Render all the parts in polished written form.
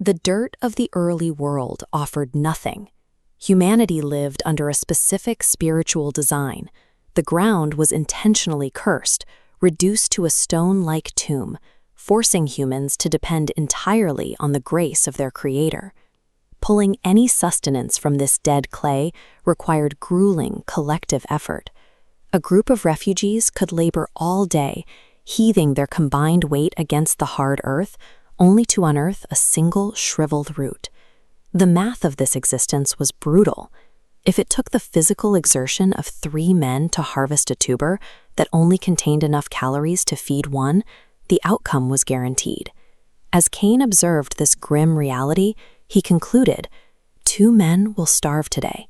The dirt of the early world offered nothing. Humanity lived under a specific spiritual design. The ground was intentionally cursed, reduced to a stone-like tomb, forcing humans to depend entirely on the grace of their Creator. Pulling any sustenance from this dead clay required grueling collective effort. A group of refugees could labor all day, heaving their combined weight against the hard earth, only to unearth a single shriveled root. The math of this existence was brutal. If it took the physical exertion of 3 men to harvest a tuber that only contained enough calories to feed one, the outcome was guaranteed. As Cain observed this grim reality, he concluded, 2 men will starve today.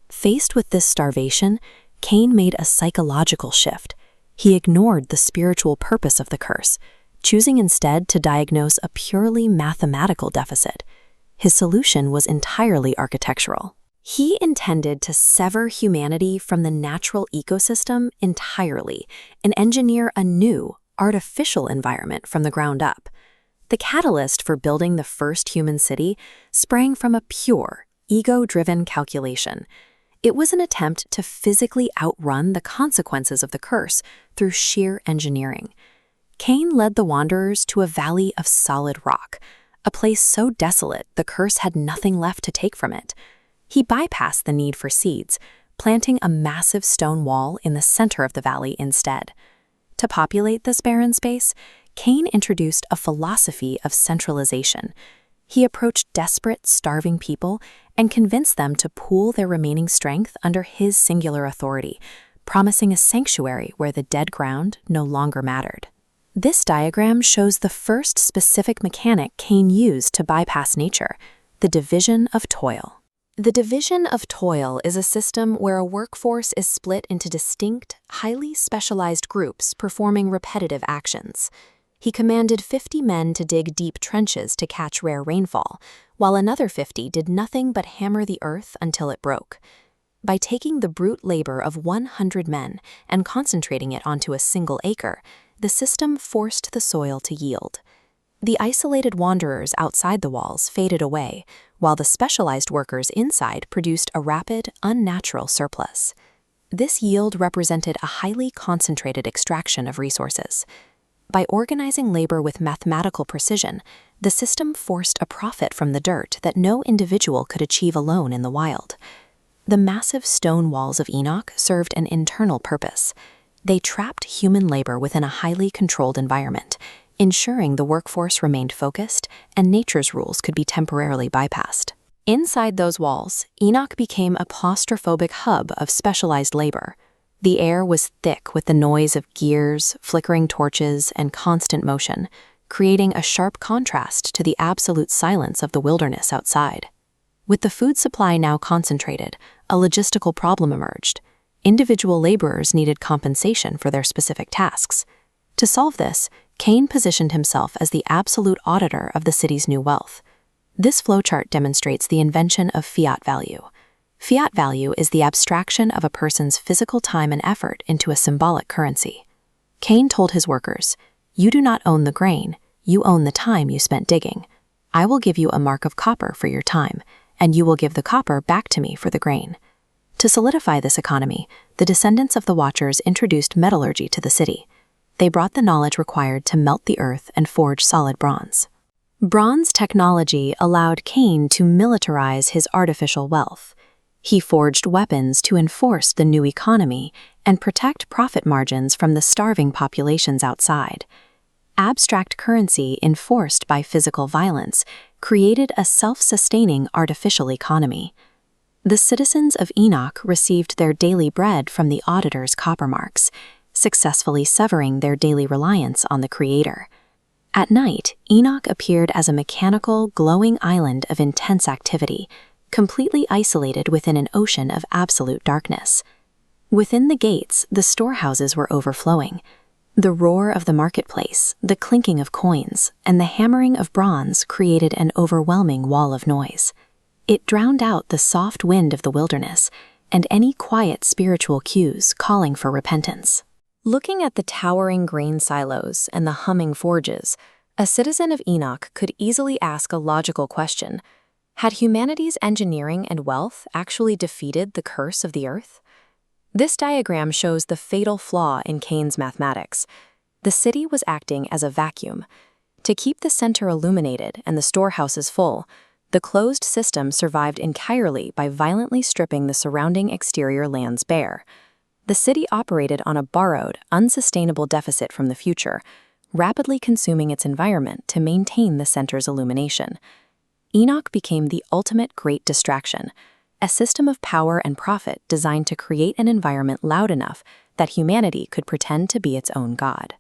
Faced with this starvation, Cain made a psychological shift. He ignored the spiritual purpose of the curse, choosing instead to diagnose a purely mathematical deficit. His solution was entirely architectural. He intended to sever humanity from the natural ecosystem entirely and engineer a new, artificial environment from the ground up. The catalyst for building the first human city sprang from a pure, ego-driven calculation. It was an attempt to physically outrun the consequences of the curse through sheer engineering. Cain led the wanderers to a valley of solid rock, a place so desolate the curse had nothing left to take from it. He bypassed the need for seeds, planting a massive stone wall in the center of the valley instead. To populate this barren space, Cain introduced a philosophy of centralization. He approached desperate, starving people and convinced them to pool their remaining strength under his singular authority, promising a sanctuary where the dead ground no longer mattered. This diagram shows the first specific mechanic Cain used to bypass nature, the division of toil. The division of toil is a system where a workforce is split into distinct, highly specialized groups performing repetitive actions. He commanded 50 men to dig deep trenches to catch rare rainfall, while another 50 did nothing but hammer the earth until it broke. By taking the brute labor of 100 men and concentrating it onto a single acre, the system forced the soil to yield. The isolated wanderers outside the walls faded away, while the specialized workers inside produced a rapid, unnatural surplus. This yield represented a highly concentrated extraction of resources. By organizing labor with mathematical precision, the system forced a profit from the dirt that no individual could achieve alone in the wild. The massive stone walls of Enoch served an internal purpose. They trapped human labor within a highly controlled environment, ensuring the workforce remained focused and nature's rules could be temporarily bypassed. Inside those walls, Enoch became a claustrophobic hub of specialized labor. The air was thick with the noise of gears, flickering torches, and constant motion, creating a sharp contrast to the absolute silence of the wilderness outside. With the food supply now concentrated, a logistical problem emerged. Individual laborers needed compensation for their specific tasks. To solve this, Cain positioned himself as the absolute auditor of the city's new wealth. This flowchart demonstrates the invention of fiat value. Fiat value is the abstraction of a person's physical time and effort into a symbolic currency. Cain told his workers, "You do not own the grain, you own the time you spent digging. I will give you a mark of copper for your time, and you will give the copper back to me for the grain." To solidify this economy, the descendants of the Watchers introduced metallurgy to the city. They brought the knowledge required to melt the earth and forge solid bronze. Bronze technology allowed Cain to militarize his artificial wealth. He forged weapons to enforce the new economy and protect profit margins from the starving populations outside. Abstract currency enforced by physical violence created a self-sustaining artificial economy. The citizens of Enoch received their daily bread from the Auditor's copper marks, successfully severing their daily reliance on the Creator. At night, Enoch appeared as a mechanical, glowing island of intense activity, completely isolated within an ocean of absolute darkness. Within the gates, the storehouses were overflowing. The roar of the marketplace, the clinking of coins, and the hammering of bronze created an overwhelming wall of noise. It drowned out the soft wind of the wilderness and any quiet spiritual cues calling for repentance. Looking at the towering grain silos and the humming forges, A citizen of Enoch could easily ask a logical question. Had humanity's engineering and wealth actually defeated the curse of the earth? This diagram shows the fatal flaw in Cain's mathematics. The city was acting as a vacuum. To keep the center illuminated and the storehouses full, the closed system survived entirely by violently stripping the surrounding exterior lands bare. The city operated on a borrowed, unsustainable deficit from the future, rapidly consuming its environment to maintain the center's illumination. Enoch became the ultimate great distraction, a system of power and profit designed to create an environment loud enough that humanity could pretend to be its own god.